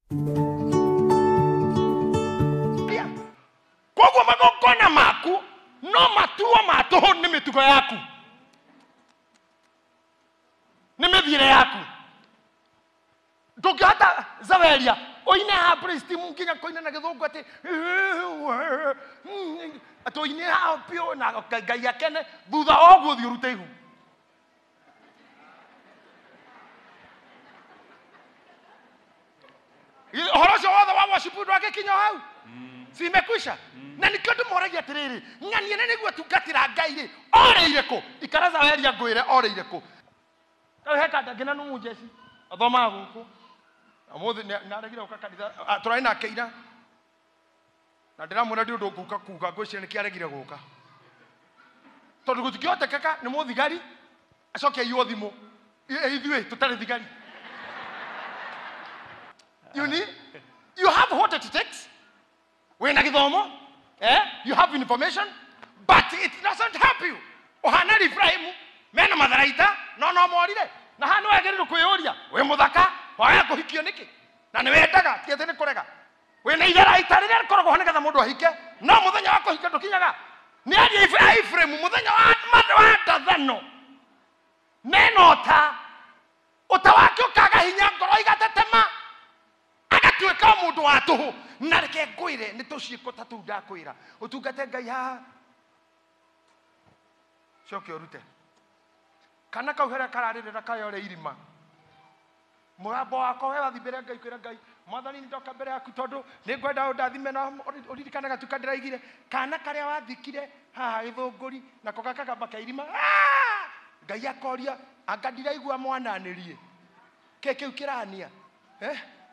Koguo magongona maku no matuo matuhu ni mitugo yaku, ni mithire yaku. Ndungihota Zaweria oine ha priest munginya koine na githungu ati atoine ha pio na Ngai akene thutha oguo thi urute ihu. Horocio wothe wa worship ndwake kinyo hau simekwisha. Na nikio ndimoragia atiriri ng'anie niguo tungatira Ngai ri oreire ku ikara Zaweria ngwire oreire ku heka ndangina numu jeci athoma guku amuthi naregire uka kanitha turai na keira na ndiramwira ndi undu nguka kuga ngwicire nikiaregire guka tondu gutikiotekeka ni muthigari acoke iyo thimu ithui tutari thigari. You have what it takes. Wena githomo, you have information, but it doesn't help you. Ohana Ibrahim, mena matharaita, no morire. Na hano ageriru kuyuria, we muthaka, waya kuhikio niki. Na ni wendaga, tiete ni kurega. Wena itharaita rire rikoragwo ho nigetha mundu ahike, no muthenya wa kuhika ndukinyaga. Ni ari Ibrahim muthenya wa ndathano. Nenota utawake ukaga hinya ngoro igatetema. Agatuika mundu wa tuhu na reke ngwire ni tuciiko tatu ndakwira utungate Ngai ha coke urute kana kauhera kararirira kayore irima murambo wako we wathi mbere Ngai kwira Ngai mwathani ndoka mbere yaku tondu ni ngwenda undathime na uririkana gatuka ndiraigire kana karia wathikire haha githunguri na koka kagamba ka irima Ngai akoria anga ndiraigua mwananirie keke ukirania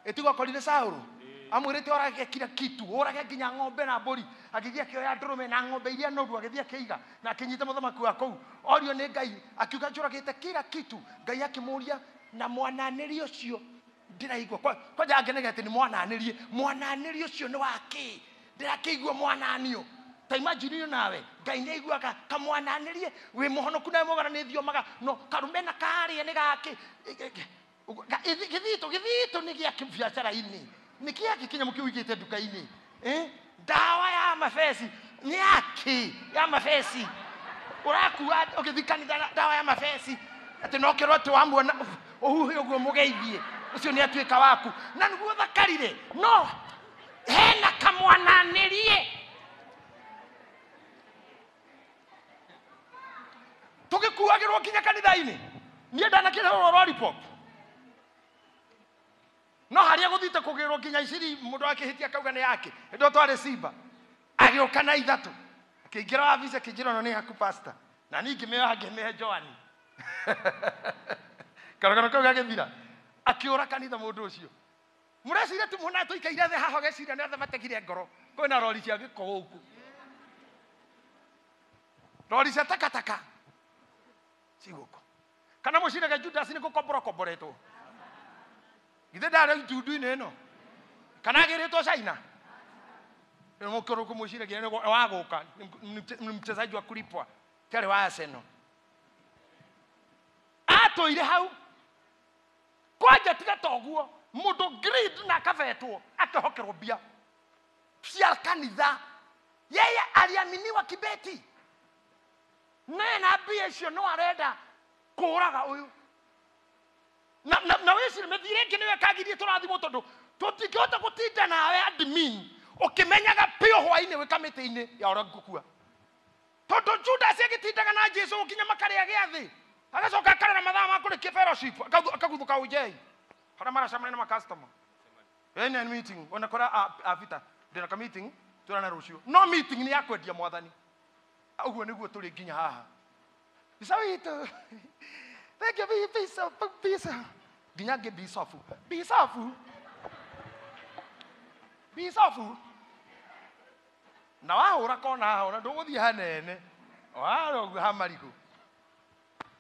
etigo korire Saulu amwirite orage kila kitu orage nginya ng'ombe na mburi agithia kioya ndurume na ng'ombe iria noru agithia kiiga na akinyita muthamaki wa kou orio ni Ngai akiuga njuragite kila kitu Ngai akimuria na mwananirie ucio ndiraigua kwa jangenege ati ni mwananirie ucio ni waki ndirakiigua mwananio ta imagine you nawe Ngai ni aiguaga kamwananirie wi muhonoku na mugaranithio maga no karume na kari ni gaki githito ni gia biashara ini ni kia kikinya mukiwigite duka-ini dawa ya mafesi ni yaki ya mafesi urakuwa ukithikani dawa ya mafesi ati no kiroti wa muona uhuhe uguo mugeithie ucio ni atuika waku na niguo thakarire no hena kamwananirie tugikuagirwo kinya kanitha-ini nie ndanakirwo lollipop no haria guthite kugirwo kinya iciri mundu akihitia kauga ni yake ndo tware Simba agioka na ithatu akiingira wabice kijiro no ni haku pastor na ningi meyo hangemehe Joani karagana kauga githira akiura kanitha mundu ucio murecire tu muna tuikaire the haho gecira ni othe mategire ngoro kwina rori cia giko guku rori cia takataka ciguko kana muciraga Judas ni gukomboretwo ithe ndare itundu-ini ino kana agiritwo China mukoro kumucira gine waguka ni mchezaji wa kulipwa tare wa Arsenal atoire hau kwaja tiga toguo mundu grid na kafetwo akahokerwo bia cia kanitha yeye aliaminiwa kibeti na bia icio no arenda kuraga uyu na wisi methire ngi niwe kagirie turathimo tondu tutikihota gutinda nawe admin ukimenyaga pio hwaini we kamiti-ini ya oragukua tondu Judas agitindaga na Jesu ukinya makaria giathi agacoka akarera mathaa ma kurikia fellowship akaguthuka ujei hara maracamana na customer ene meeting onakora afita ndina ka meeting turana rucio no meeting ni yakwendia mwathani uguo niguo turi nginya haha isawito thank you bisa nginya nge bisofu na wahura kona haho na nduguthie hanene warogu hamarigo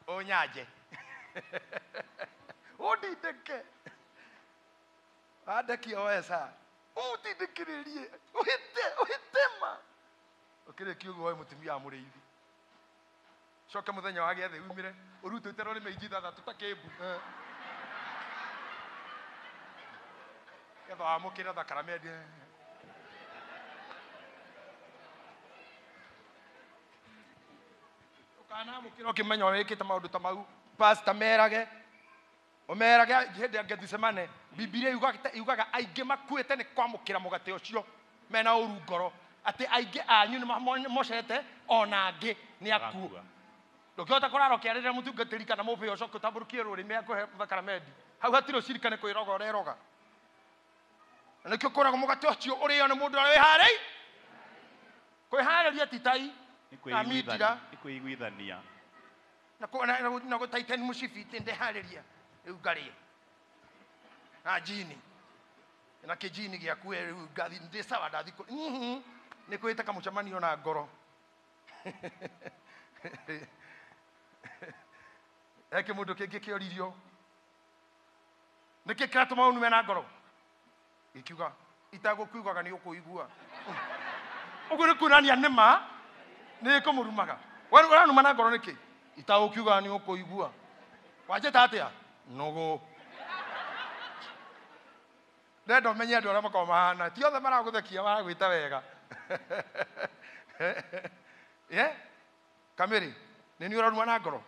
onyaje udideke adeki oesa udidekiririe uhitema okire kiugo we mutumia amuriithi coke muthenya wa giathi umire urutite rori meiji thathatu takimbu getha wamukire thakramenti ukana mukire ukimenya wikite maundu ta mau pastor merage omerage hindi angethicemane Biblia yugaga aingi makuite ni kwamukira mugate ucio mena uru ngoro ati aingi anyu ni mocete ona angi ni akua ndukihota kurarokia rĩrĩa mũtungatĩri kana mũbĩa ũcoke ũtambũrũkie rũrĩmĩ akũhe thakramenti hau hatirĩ ũcirikane kwĩroga ũreroga na nĩkĩo kũraga mũgate ũcio ũrĩo nĩ mũndũ ũrĩa wĩharĩi kwĩharĩria titai na mitira ikuiguithania na gũtaitani mũcibiti ndeharĩria rĩu ngarĩa na jini na kĩjini gĩaku rĩu ngathi ndĩ sawa ndathikũ nĩ kwĩte kamũcemanio na ngoro eke mundu kingi kioririo niki kiratuma unume na ngoro ikiuga itagukuigaga ni ukuigua ugu ni kunania nima ni kumurumaga wewe numa na ngoro niki itagukiuga ni ukuigua wajeta atia nogo ndendo menye andu aria makoma mahana ti othe maraguthekia maragwita wega Kamiri nini uraruma na ngoro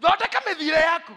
thondeka mĩthiĩre yaku